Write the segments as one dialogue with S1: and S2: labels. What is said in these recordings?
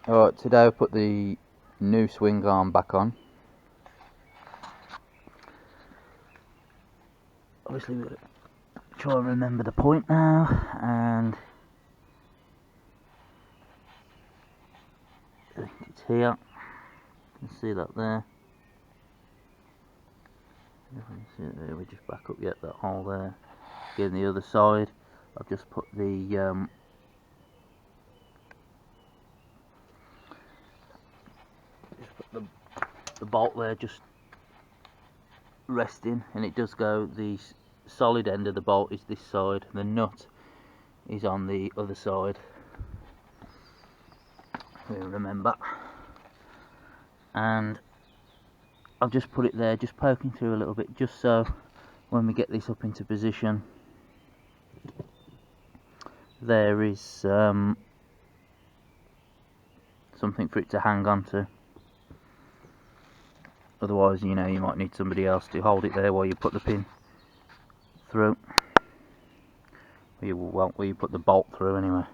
S1: Alright, today I put the new swing arm back on. Obviously we're going to try and remember the point now, and I think it's here. You can see that there. If you can see it there, we just back up yet, that hole there. Again, the other side, I've just put the bolt there, just resting, and it does go, the solid end of the bolt is this side, the nut is on the other side, remember. And I've just put it there, just poking through a little bit, just so when we get this up into position there is something for it to hang on to. Otherwise, you know, you might need somebody else to hold it there while you put the pin through. Well, you put the bolt through anyway.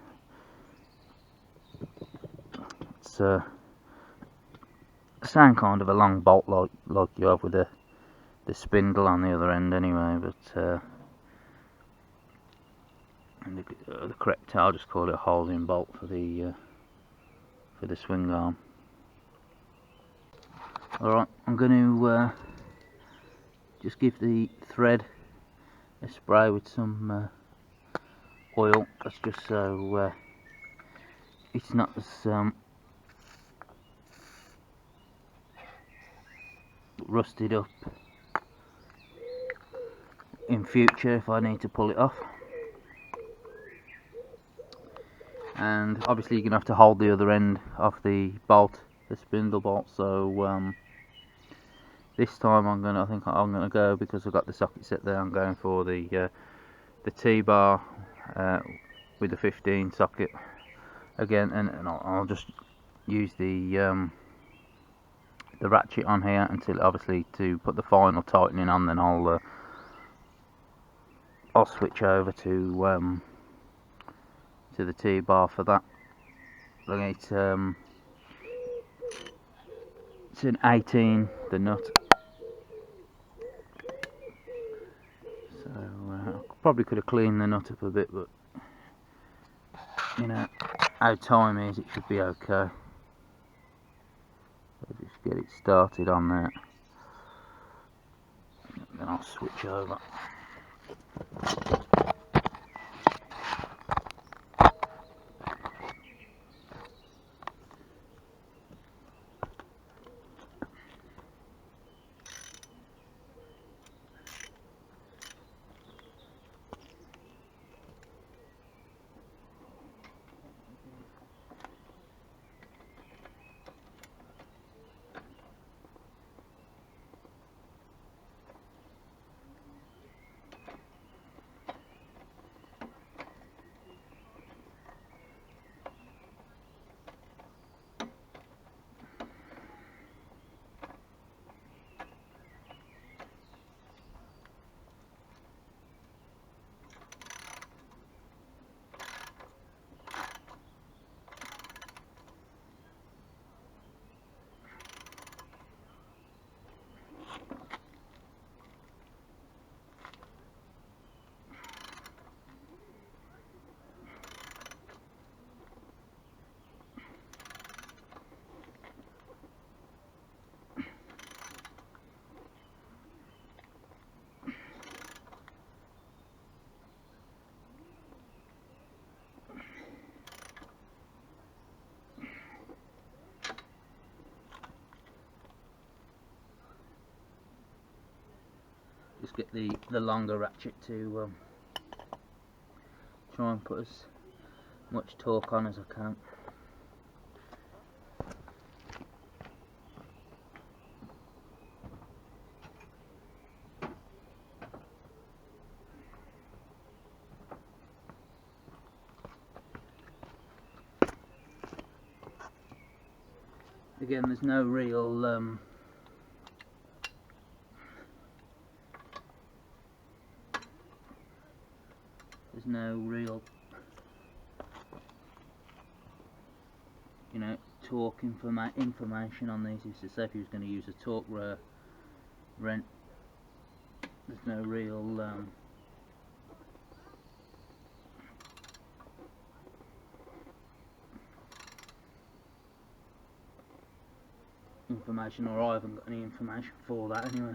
S1: It's the same kind of a long bolt like you have with the spindle on the other end anyway, but and the correct, I'll just call it a holding bolt for the swing arm. Alright, I'm going to just give the thread a spray with some oil. That's just so it's not as rusted up in future if I need to pull it off. And obviously you're going to have to hold the other end of the bolt, the spindle bolt, so this time I think I'm gonna go, because I've got the socket set there, I'm going for the T-bar with the 15 socket again, and I'll just use the ratchet on here until, obviously, to put the final tightening on. Then I'll switch over to the T-bar for that. It's an 18, the nut. So probably could have cleaned the nut up a bit, but you know how time is, it should be okay. So just get it started on that, then I'll switch over. Just get the longer ratchet to try and put as much torque on as I can. Again, there's no real you know, torque information on these. Is to say if he was going to use a torque wrench, there's no real information, or I haven't got any information for that anyway.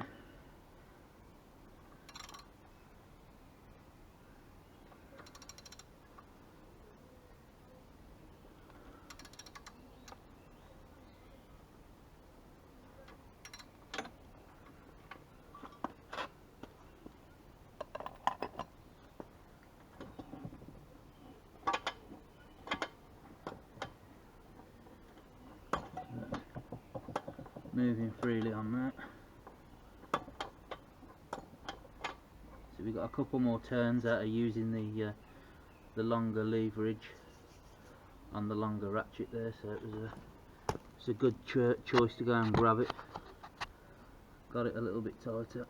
S1: Moving freely on that. So we've got a couple more turns out of using the longer leverage on the longer ratchet there, so it's a good choice to go and grab it. Got it a little bit tighter.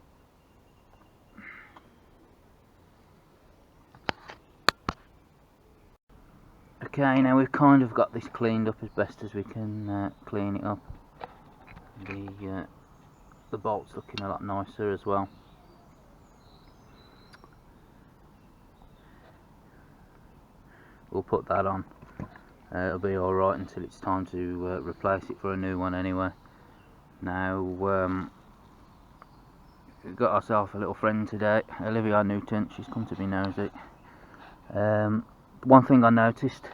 S1: Okay, now we've kind of got this cleaned up as best as we can clean it up. The bolt's looking a lot nicer as well. We'll put that on. It'll be alright until it's time to replace it for a new one anyway. Now, we've got ourselves a little friend today, Olivia Newton. She's come to be nosy. One thing I noticed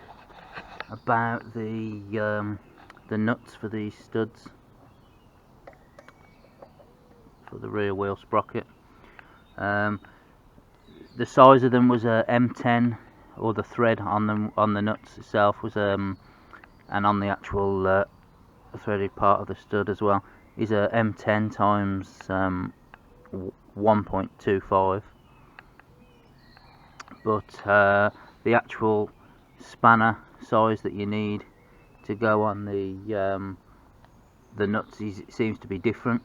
S1: about the nuts for these studs for the rear wheel sprocket, the size of them was a M10, or the thread on them, on the nuts itself was and on the actual threaded part of the stud as well, is a M10 times 1.25, but the actual spanner size that you need to go on the nuts seems to be different.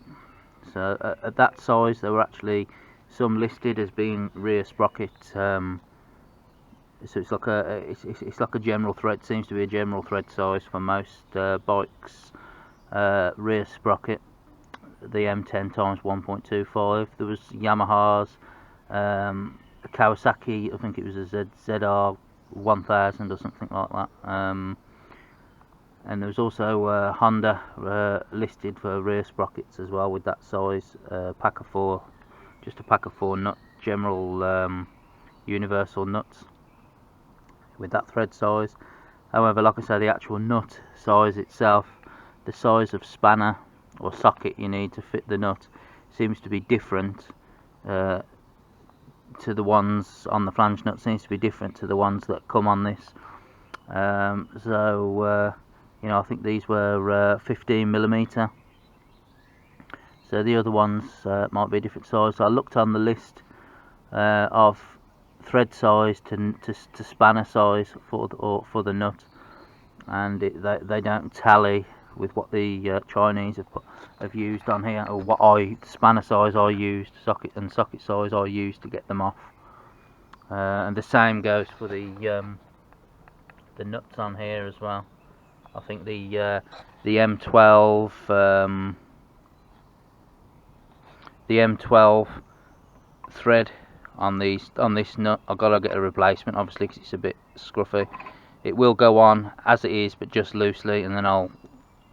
S1: So at that size there were actually some listed as being rear sprocket, so it's like a general thread. Seems to be a general thread size for most bikes, rear sprocket, the M10 times 1.25. There was Yamaha's, a Kawasaki, I think it was a ZR 1000 or something like that, and there was also Honda listed for rear sprockets as well with that size, pack of 4, just a pack of 4 nut, general universal nuts with that thread size. However, like I say, the actual nut size itself, the size of spanner or socket you need to fit the nut, seems to be different to the ones on the flange nut, seems to be different to the ones that come on this. You know, I think these were 15mm, so the other ones might be a different size. So I looked on the list of thread size to spanner size for the nut, and they don't tally with what the Chinese have used on here, or what spanner size I used, socket size I used to get them off. And the same goes for the nuts on here as well. I think the M12 the M12 thread on this nut, I've got to get a replacement, obviously, because it's a bit scruffy. It will go on as it is, but just loosely, and then I'll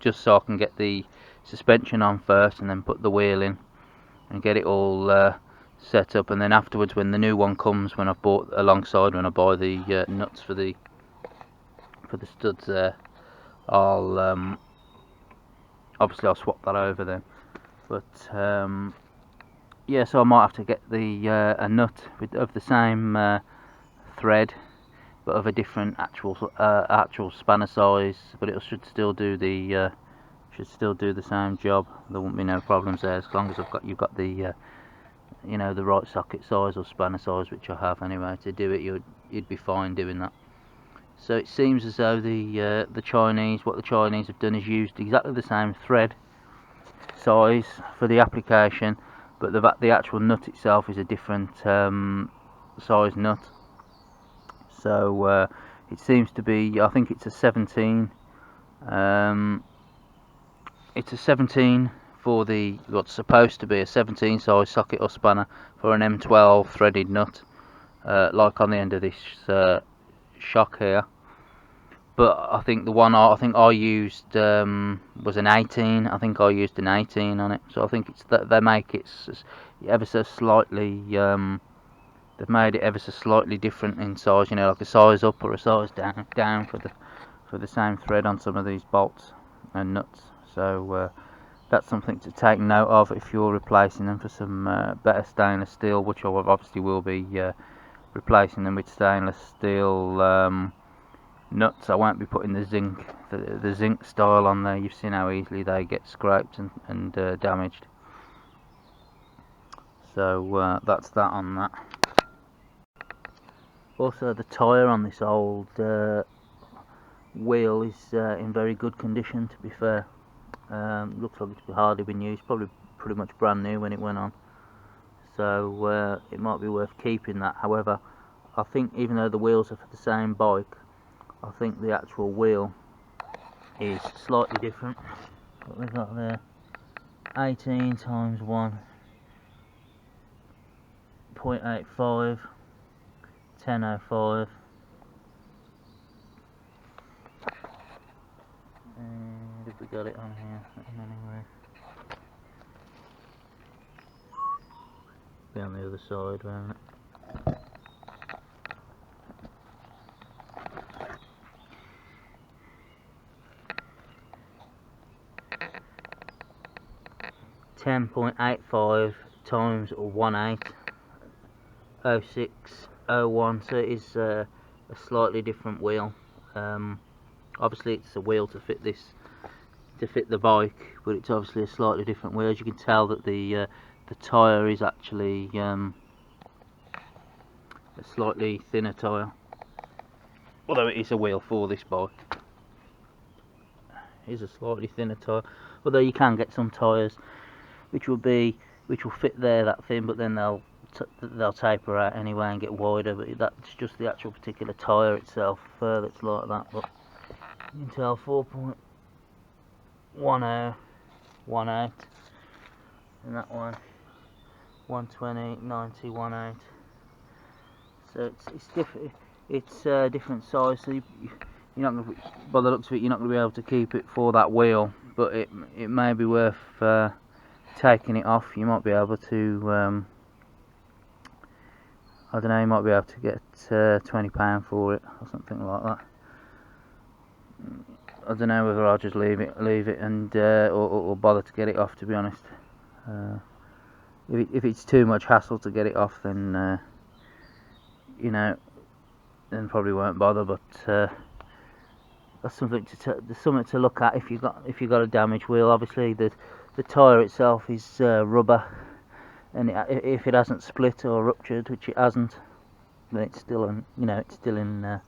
S1: just so I can get the suspension on first, and then put the wheel in and get it all set up, and then afterwards, when the new one comes, when I've bought alongside, when I buy the nuts for the studs there, I'll obviously I'll swap that over then. But yeah, so I might have to get a nut of the same thread, but of a different actual spanner size, but it should still do the same job. There won't be no problems there, as long as you've got the you know, the right socket size or spanner size, which I have anyway. To do it, you'd be fine doing that. So it seems as though the Chinese, what the Chinese have done is used exactly the same thread size for the application, but the actual nut itself is a different size nut. So it seems to be, I think it's a 17 It's a 17 for the what's supposed to be a 17 size socket or spanner for an M12 threaded nut, like on the end of this shock here. But I think the one I think I used was an 18. I think I used an 18 on it. So I think it's that they make it ever so slightly. They've made it ever so slightly different in size. You know, like a size up or a size down for the same thread on some of these bolts and nuts. So that's something to take note of if you're replacing them for some better stainless steel, which I obviously will be replacing them with stainless steel nuts. I won't be putting the zinc style on there. You've seen how easily they get scraped and damaged. So that's that on that. Also, the tyre on this old wheel is in very good condition, to be fair. Looks like it's hardly been used, probably pretty much brand new when it went on. So it might be worth keeping that. However, I think even though the wheels are for the same bike, I think the actual wheel is slightly different. What we've got there, 18 times 1.85, 1005, and have we got it on here anyway? Be on the other side, won't it? .85 times 180601. So it is a slightly different wheel. Obviously, it's a wheel to fit the bike, but it's obviously a slightly different wheel. As you can tell, that the tyre is actually a slightly thinner tyre, although it is a wheel for this bike. It is a slightly thinner tyre, although you can get some tyres which will fit there that thin, but then they'll taper out anyway and get wider. But that's just the actual particular tyre itself that's like that. But you can tell 4.1018, and that one 120.9018. So it's different. It's different size. So you're not going to, by the looks of it, you're not going to be able to keep it for that wheel. But it may be worth taking it off. You might be able to I don't know, you might be able to get £20 for it or something like that. I don't know whether I'll just leave it and or bother to get it off, to be honest. If it's too much hassle to get it off, then you know, then probably won't bother. But that's something to look at if you got a damaged wheel. Obviously, the tyre itself is rubber, and if it hasn't split or ruptured, which it hasn't, then it's still in, it's still in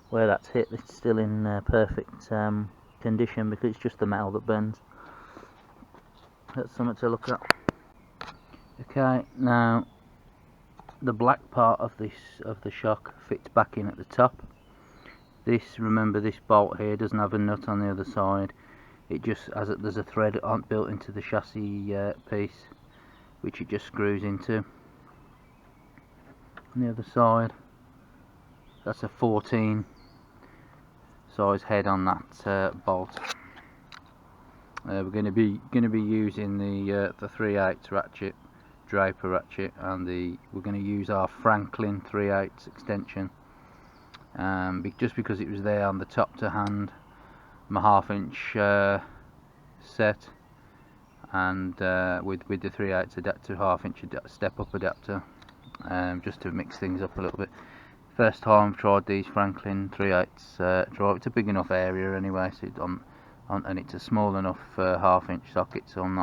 S1: where that's hit. It's still in perfect condition, because it's just the metal that bends. That's something to look at. Okay, now the black part of the shock fits back in at the top. Remember, this bolt here doesn't have a nut on the other side. It just there's a thread built into the chassis piece, which it just screws into. On the other side, that's a 14 size head on that bolt. We're going to be using the 3/8 ratchet, Draper ratchet, and we're going to use our Franklin 3/8 extension. Just because it was there on the top to hand, my 1/2 inch set, and with the 3/8 adapter, 1/2 inch step up adapter, just to mix things up a little bit. First time I've tried these Franklin 3/8 drive. It's a big enough area anyway, so and it's a small enough 1/2 inch socket, so I'm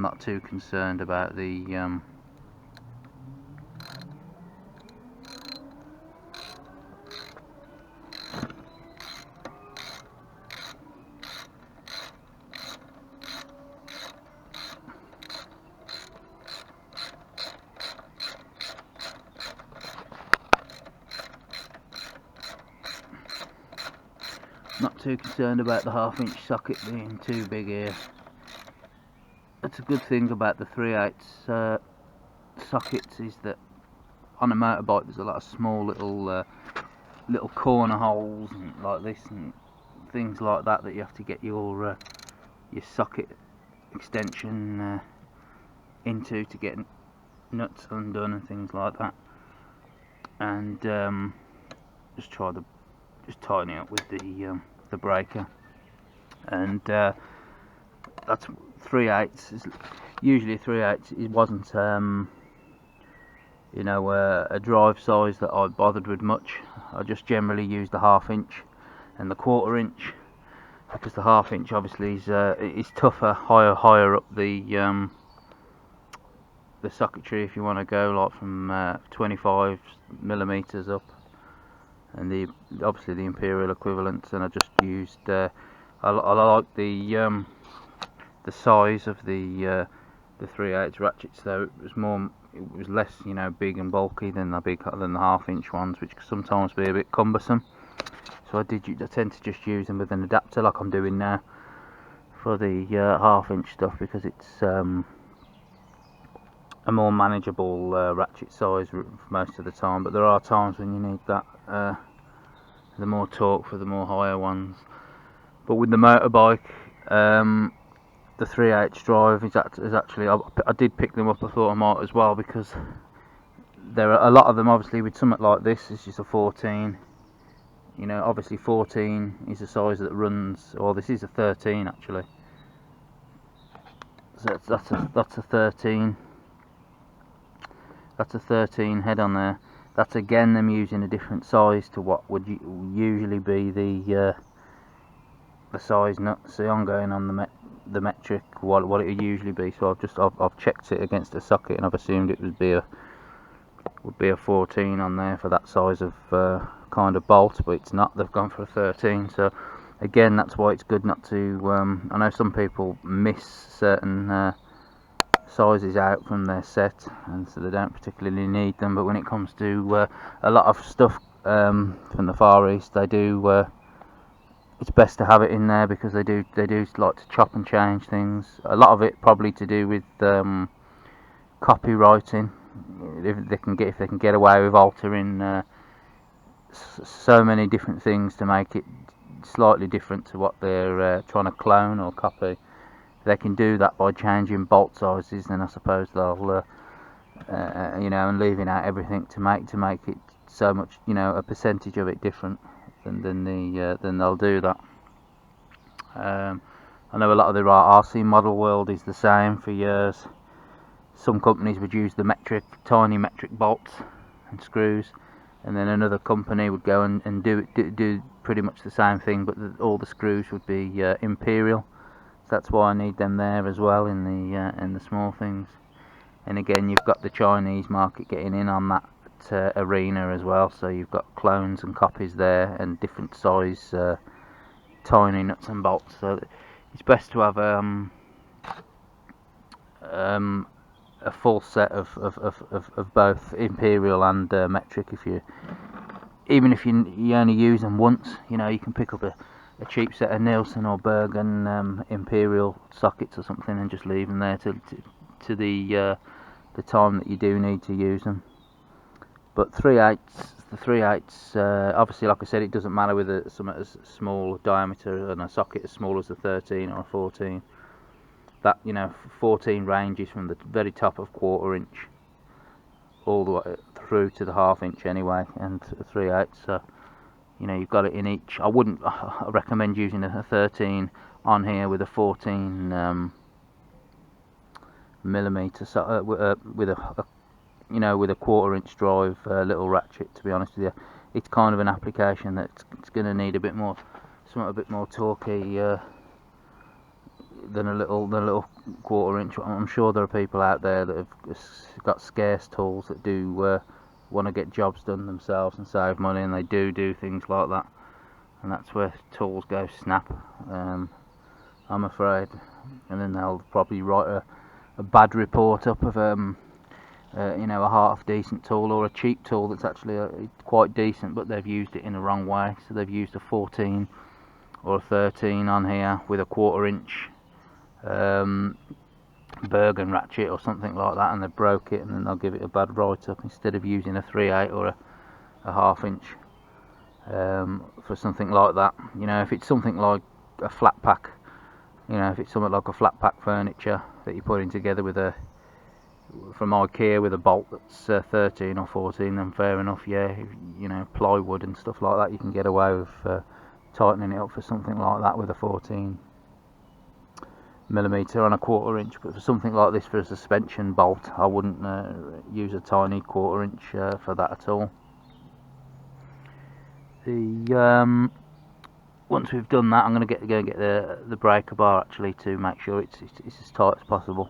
S1: not too concerned about the too concerned about the 1/2 inch socket being too big here. That's a good thing about the 3/8 sockets, is that on a motorbike there's a lot of small little corner holes and like this and things like that you have to get your socket extension into to get nuts undone and things like that. And just tighten it up with the breaker. And that's 3/8. Usually 3/8. It wasn't you know, a drive size that I bothered with much. I just generally use the 1/2 inch and the 1/4 inch, because the 1/2 inch obviously is tougher, higher up the socketry, if you want to go like from 25mm up, and obviously the imperial equivalents. And I just used I like the size of the 3/8 ratchets, though it was less, you know, big and bulky than the 1/2 inch ones, which can sometimes be a bit cumbersome. So I tend to just use them with an adapter, like I'm doing now for the 1/2 inch stuff, because it's a more manageable ratchet size most of the time. But there are times when you need that the more torque for the more higher ones. But with the motorbike, the 3/8 drive is actually, I did pick them up. I thought I might as well, because there are a lot of them, obviously, with something like this. It's just a 14. You know, obviously 14 is a size that runs, or this is a 13 actually. So that's a 13. That's a 13 head on there. That's again them using a different size to what would usually be the size nut. See, I'm going on the metric, what it would usually be. So I've checked it against a socket, and I've assumed it would be a 14 on there for that size of kind of bolt, but it's not. They've gone for a 13. So again, that's why it's good not to I know some people miss certain sizes out from their set, and so they don't particularly need them. But when it comes to a lot of stuff from the Far East, they do it's best to have it in there, because they do like to chop and change things. A lot of it probably to do with copywriting. If they can get away with altering so many different things to make it slightly different to what they're trying to clone or copy, they can do that by changing bolt sizes. Then I suppose they'll you know, and leaving out everything to make it so much, you know, a percentage of it different, then they'll do that. I know a lot of the RC model world is the same for years. Some companies would use the tiny metric bolts and screws, and then another company would go and do pretty much the same thing, but all the screws would be imperial. So that's why I need them there as well in the small things. And again, you've got the Chinese market getting in on that arena as well. So you've got clones and copies there, and different size tiny nuts and bolts. So it's best to have a full set of both imperial and metric. Even if you only use them once, you know, you can pick up a cheap set of Nielsen or Bergen imperial sockets or something, and just leave them there to the time that you do need to use them. But the 3/8, obviously, like I said, it doesn't matter with something as small diameter and a socket as small as a 13 or a 14. That, you know, 14 ranges from the very top of 1/4 inch all the way through to the 1/2 inch anyway, and 3/8. So, you know, you've got it in each. I recommend using a 13 on here with a 14 millimeter with a you know, with a 1/4 inch drive little ratchet. To be honest with you, it's kind of an application that's going to need something a bit more torquey than a little 1/4 inch. I'm sure there are people out there that have got scarce tools that do want to get jobs done themselves and save money, and they do things like that, and that's where tools go snap, I'm afraid. And then they'll probably write a bad report up of you know, a half decent tool or a cheap tool that's actually quite decent, but they've used it in the wrong way. So they've used a 14 or a 13 on here with a 1/4 inch Bergen ratchet or something like that, and they broke it, and then they'll give it a bad write up instead of using a 3/8 or a 1/2 inch for something like that. You know, if it's something like a flat pack, you know, if it's something like a flat pack furniture that you're putting together with a from IKEA with a bolt that's 13 or 14, then fair enough. Yeah, you know, plywood and stuff like that, you can get away with tightening it up for something like that with a 14mm on a 1/4 inch. But for something like this, for a suspension bolt, I wouldn't use a tiny 1/4 inch for that at all. The once we've done that, I'm going to get the breaker bar actually to make sure it's as tight as possible.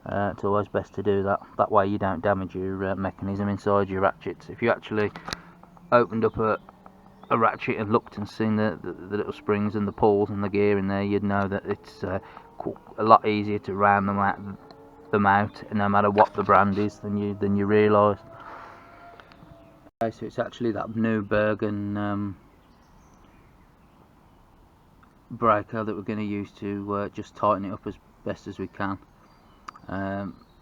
S1: It's always best to do that. That way you don't damage your mechanism inside your ratchets. If you actually opened up a ratchet and looked and seen the little springs and the pulls and the gear in there, you'd know that it's a lot easier to round them out, no matter what the brand is, than you realise. Okay, so it's actually that new Bergen breaker that we're going to use to just tighten it up as best as we can.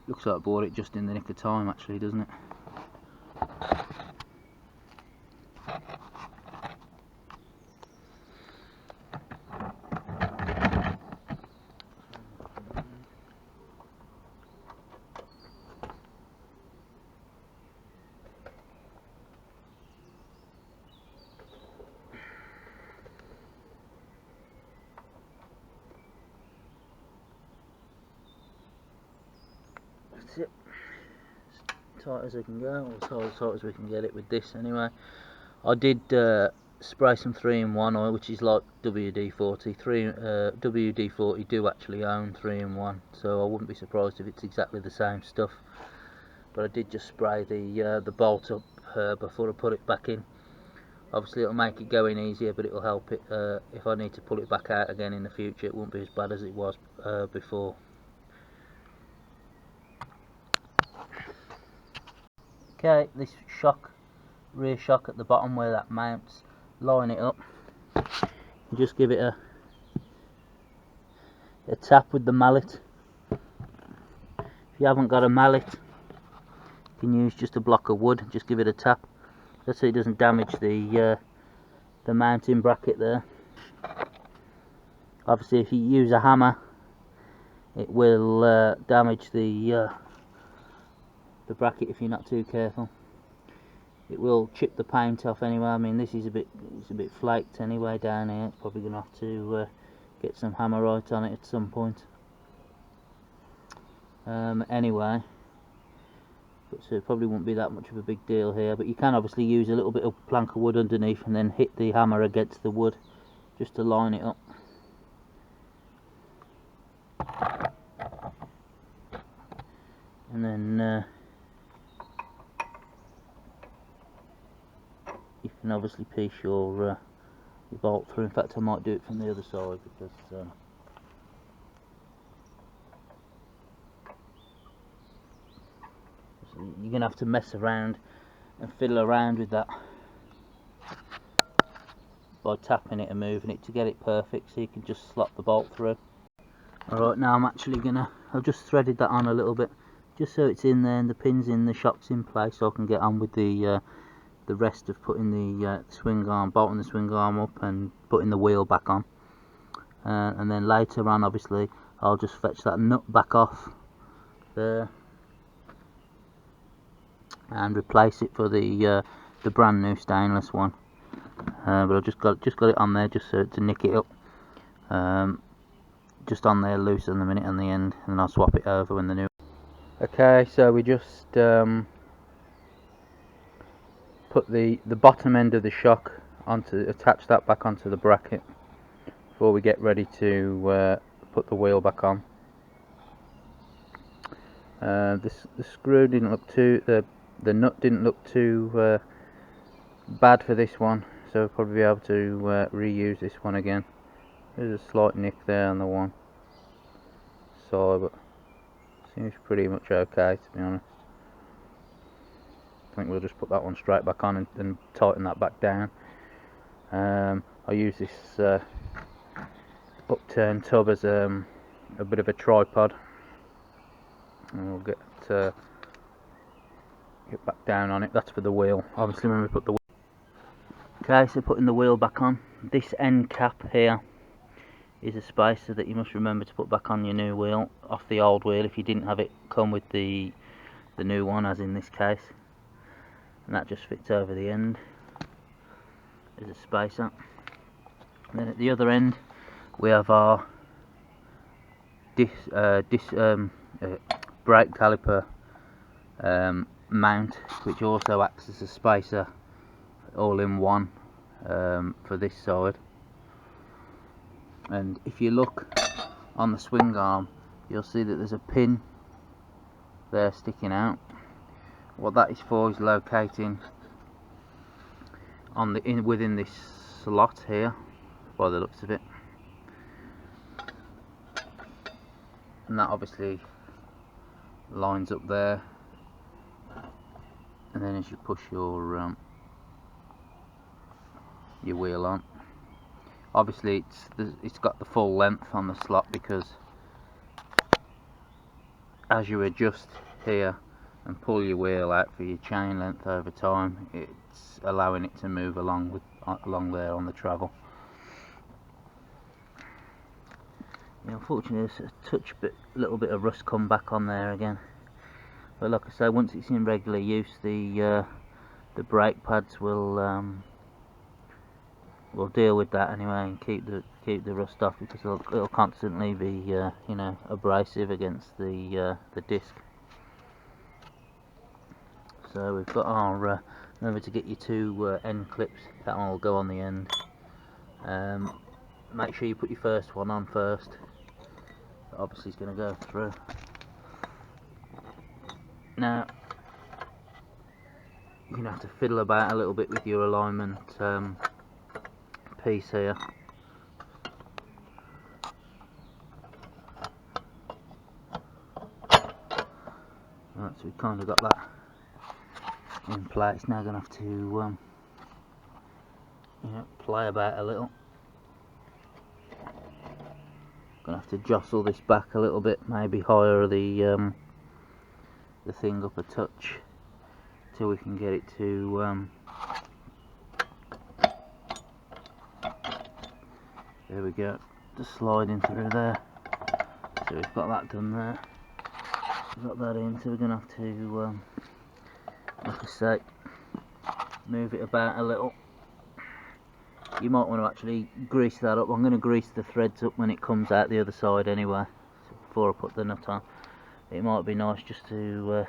S1: Looks like I bought it just in the nick of time actually, doesn't it? That's it. As tight as I can go, or as tight as we can get it with this anyway. I did spray some 3-in-1 oil, which is like WD-40. WD-40 do actually own 3-in-1, so I wouldn't be surprised if it's exactly the same stuff. But I did just spray the bolt up before I put it back in. Obviously it'll make it go in easier, but it'll help it if I need to pull it back out again in the future. It won't be as bad as it was before. Okay, this rear shock at the bottom where that mounts, line it up and just give it a tap with the mallet. If you haven't got a mallet, you can use just a block of wood, just give it a tap, just so it doesn't damage the mounting bracket there. Obviously if you use a hammer, it will damage the bracket if you're not too careful. It will chip the paint off anyway. I mean, this is it's a bit flaked anyway down here. It's probably gonna have to get some hammerite on it at some point. Anyway, but so it probably won't be that much of a big deal here. But you can obviously use a little bit of plank of wood underneath and then hit the hammer against the wood just to line it up. And then you can obviously piece your bolt through. In fact, I might do it from the other side because you're going to have to mess around and fiddle around with that by tapping it and moving it to get it perfect, so you can just slot the bolt through. Alright, now I'm actually I've just threaded that on a little bit just so it's in there and the pins in the shock's in place, so I can get on with the rest of putting the swing arm, bolting the swing arm up and putting the wheel back on. And then later on, obviously, I'll just fetch that nut back off there and replace it for the brand new stainless one. But I've just got it on there just so to nick it up. Just on there loose in the minute on the end, and then I'll swap it over when the new. Okay, so we just put the bottom end of the shock attach that back onto the bracket before we get ready to put the wheel back on. The screw didn't look too, the nut didn't look too bad for this one, so we'll probably be able to reuse this one again. There's a slight nick there on the one side, but seems pretty much okay, to be honest. I think we'll just put that one straight back on and tighten that back down. I use this upturned tub as a bit of a tripod, and we'll get back down on it. That's for the wheel, obviously, when we put the wheel. Okay, so putting the wheel back on, this end cap here is a spacer that you must remember to put back on your new wheel, off the old wheel, if you didn't have it come with the new one, as in this case. And that just fits over the end. There's a spacer. And then at the other end we have our brake caliper mount, which also acts as a spacer all in one for this side. And if you look on the swing arm, you'll see that there's a pin there sticking out. What that is for is locating on within this slot here, by the looks of it. And that obviously lines up there, and then as you push your wheel on, obviously it's got the full length on the slot, because as you adjust here and pull your wheel out for your chain length over time, it's allowing it to move along there on the travel. Unfortunately, there's a little bit of rust come back on there again. But like I say, once it's in regular use, the brake pads will deal with that anyway, and keep the rust off, because it'll constantly be you know, abrasive against the disc. So we've got our remember to get your two end clips. That one will go on the end. Make sure you put your first one on first. Obviously it's going to go through. Now you're going to have to fiddle about a little bit with your alignment piece here. Right, so we've kind of got that in place. Now going to have to you know, play about a little. Gonna have to jostle this back a little bit, maybe higher the thing up a touch, till we can get it to there we go, just sliding through there. So we've got that done there, we've got that in, so we're gonna have to like I say, move it about a little. You might want to actually grease that up. I'm going to grease the threads up when it comes out the other side anyway, so before I put the nut on. It might be nice just to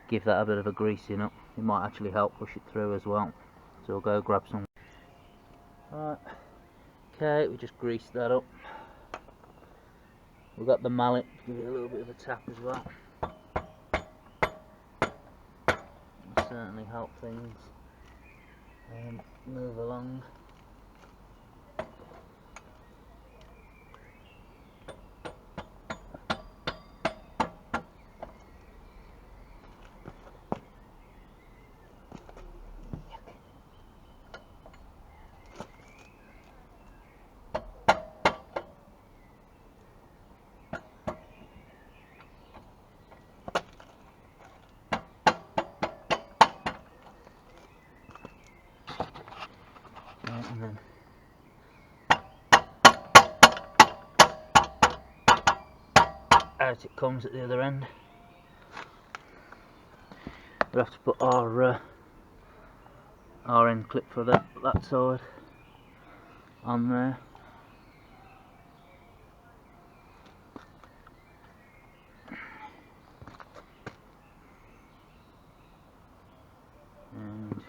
S1: give that a bit of a greasing up. It might actually help push it through as well. So I'll go grab some. Right, okay, we just greased that up. We've got the mallet, give it a little bit of a tap as well. It'll certainly help things move along. And then out it comes at the other end. We'll have to put our end clip for that side on there. And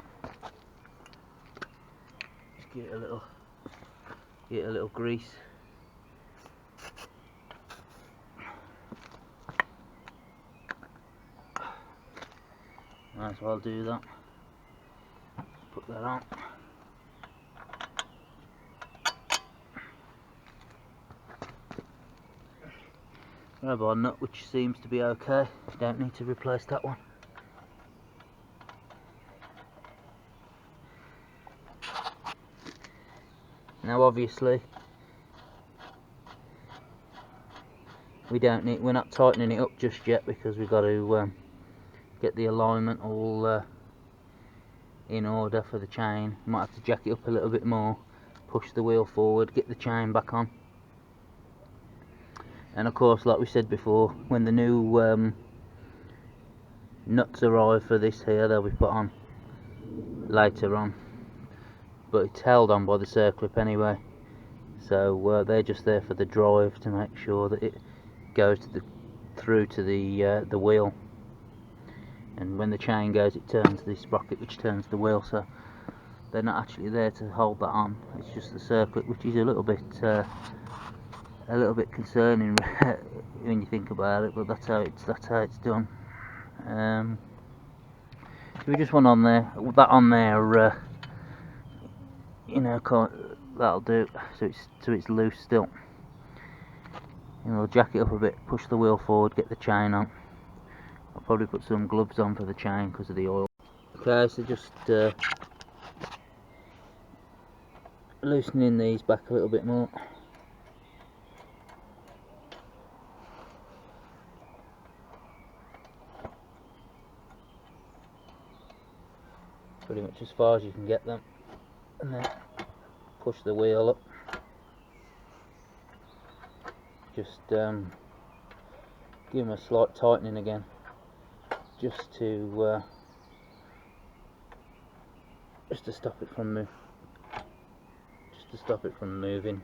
S1: just get a little grease. Might as well do that. Put that on. Grab our nut, which seems to be okay. Don't need to replace that one. Now obviously we're not tightening it up just yet because we've got to get the alignment all in order for the chain. Might have to jack it up a little bit more, push the wheel forward, get the chain back on. And of course, like we said before, when the new nuts arrive for this here, they'll be put on later on, but it's held on by the circlip anyway, so they're just there for the drive to make sure that it goes through to the wheel, and when the chain goes it turns the sprocket which turns the wheel, so they're not actually there to hold that on. It's just the circlip, which is a little bit concerning when you think about it, but that's how it's done. So we just want that on there, you know, that'll do. So it's loose still. And we'll jack it up a bit, push the wheel forward, get the chain on. I'll probably put some gloves on for the chain because of the oil. Okay, so just loosening these back a little bit more. Pretty much as far as you can get them, and then push the wheel up. Just give them a slight tightening again, just to stop it from moving.